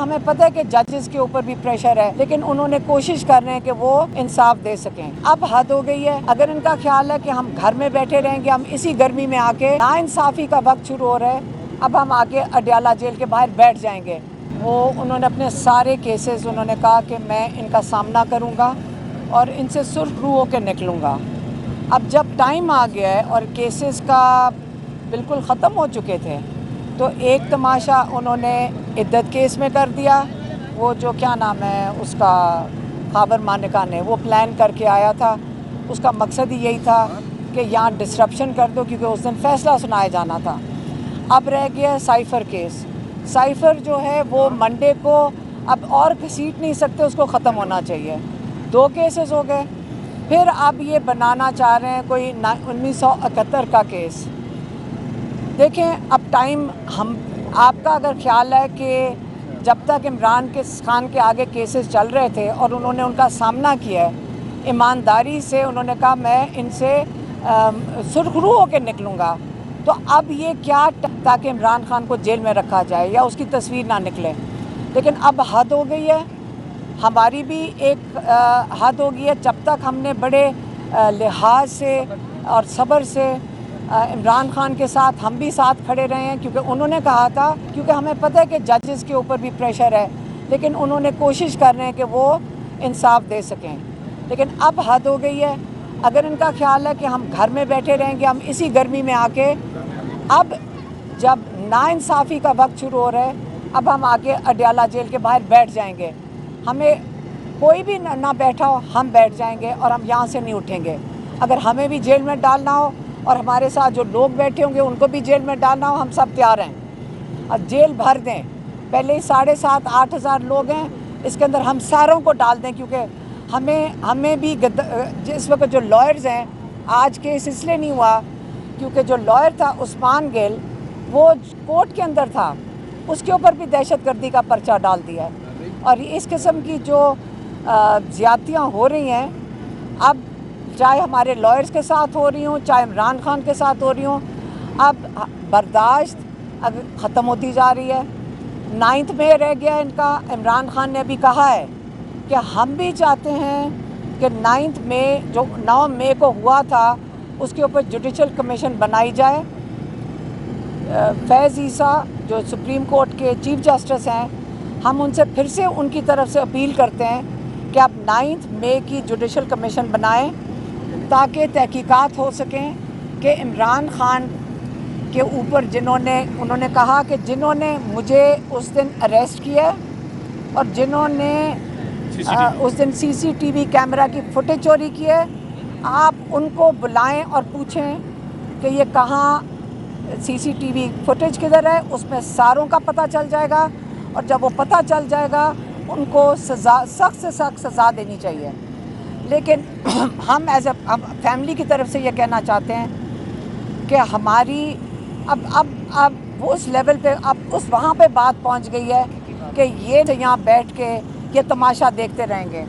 हमें पता है कि जजेस के ऊपर भी प्रेशर है, लेकिन उन्होंने कोशिश कर रहे हैं कि वो इंसाफ दे सकें। अब हद हो गई है। अगर इनका ख्याल है कि हम घर में बैठे रहेंगे, हम इसी गर्मी में आके नाइंसाफी का वक्त शुरू हो रहा है, अब हम आके अडयाला जेल के बाहर बैठ जाएंगे। वो उन्होंने अपने सारे केसेस उन्होंने कहा कि मैं इनका सामना करूंगा और इनसे सुरखरू होकर निकलूंगा। अब जब टाइम आ गया है और केसेस का बिल्कुल ख़त्म हो चुके थे, तो एक तमाशा उन्होंने इद्दत केस में कर दिया। वो जो क्या नाम है उसका, खाबर मानिका ने वो प्लान करके आया था। उसका मकसद ही यही था कि यहाँ डिसरप्शन कर दो, क्योंकि उस दिन फैसला सुनाया जाना था। अब रह गया साइफ़र केस। साइफ़र जो है वो मंडे को अब और घसीट नहीं सकते, उसको ख़त्म होना चाहिए। 2 केसेस हो गए, फिर अब ये बनाना चाह रहे हैं कोई 1971 का केस। देखें, अब टाइम हम आपका अगर ख्याल है कि जब तक इमरान खान के आगे केसेस चल रहे थे और उन्होंने उनका सामना किया है ईमानदारी से, उन्होंने कहा मैं इनसे सुरखरू होकर निकलूँगा, तो अब ये क्या ताकि इमरान खान को जेल में रखा जाए या उसकी तस्वीर ना निकले। लेकिन अब हद हो गई है, हमारी भी एक हद हो गई है। जब तक हमने बड़े लिहाज से और सब्र से इमरान खान के साथ हम भी साथ खड़े रहे हैं, क्योंकि उन्होंने कहा था, क्योंकि हमें पता है कि जजेस के ऊपर भी प्रेशर है, लेकिन उन्होंने कोशिश कर रहे हैं कि वो इंसाफ दे सकें। लेकिन अब हद हो गई है। अगर इनका ख्याल है कि हम घर में बैठे रहेंगे, हम इसी गर्मी में आके, अब जब नाइंसाफ़ी का वक्त शुरू हो रहा है, अब हम आके अडयाला जेल के बाहर बैठ जाएंगे। हमें कोई भी ना बैठा हो, हम बैठ जाएंगे और हम यहाँ से नहीं उठेंगे। अगर हमें भी जेल में डालना हो और हमारे साथ जो लोग बैठे होंगे उनको भी जेल में डालना हो, हम सब तैयार हैं। और जेल भर दें, पहले ही 7,500-8 हज़ार लोग हैं, इसके अंदर हम सारों को डाल दें, क्योंकि हमें भी जिस वक्त जो लॉयर्स हैं, आज केस इसलिए नहीं हुआ क्योंकि जो लॉयर था उस्मान गिल, वो कोर्ट के अंदर था, उसके ऊपर भी दहशतगर्दी का पर्चा डाल दिया है। और इस किस्म की जो ज़्यादतियाँ हो रही हैं, अब चाहे हमारे लॉयर्स के साथ हो रही हों, चाहे इमरान खान के साथ हो रही हों, अब बर्दाश्त अब ख़त्म होती जा रही है। 9 मई रह गया इनका। इमरान खान ने अभी कहा है कि हम भी चाहते हैं कि 9 मई को हुआ था उसके ऊपर जुडिशल कमीशन बनाई जाए। फैज़ ईसा जो सुप्रीम कोर्ट के चीफ जस्टिस हैं, हम उनसे फिर से उनकी तरफ से अपील करते हैं कि आप 9 मई की जुडिशल कमीशन बनाएं, ताकि तहकीकात हो सकें कि इमरान खान के ऊपर उन्होंने कहा कि जिन्होंने मुझे उस दिन अरेस्ट किया और जिन्होंने उस दिन सीसीटीवी कैमरा की फुटेज चोरी की है, आप उनको बुलाएं और पूछें कि ये कहाँ सीसीटीवी फुटेज किधर है। उसमें सारों का पता चल जाएगा, और जब वो पता चल जाएगा उनको सख्त से सख्त सज़ा देनी चाहिए। लेकिन हम एज ए फैमिली की तरफ से ये कहना चाहते हैं कि हमारी अब उस लेवल पे, अब उस वहाँ पे बात पहुँच गई है कि ये यहाँ बैठ के ये तमाशा देखते रहेंगे।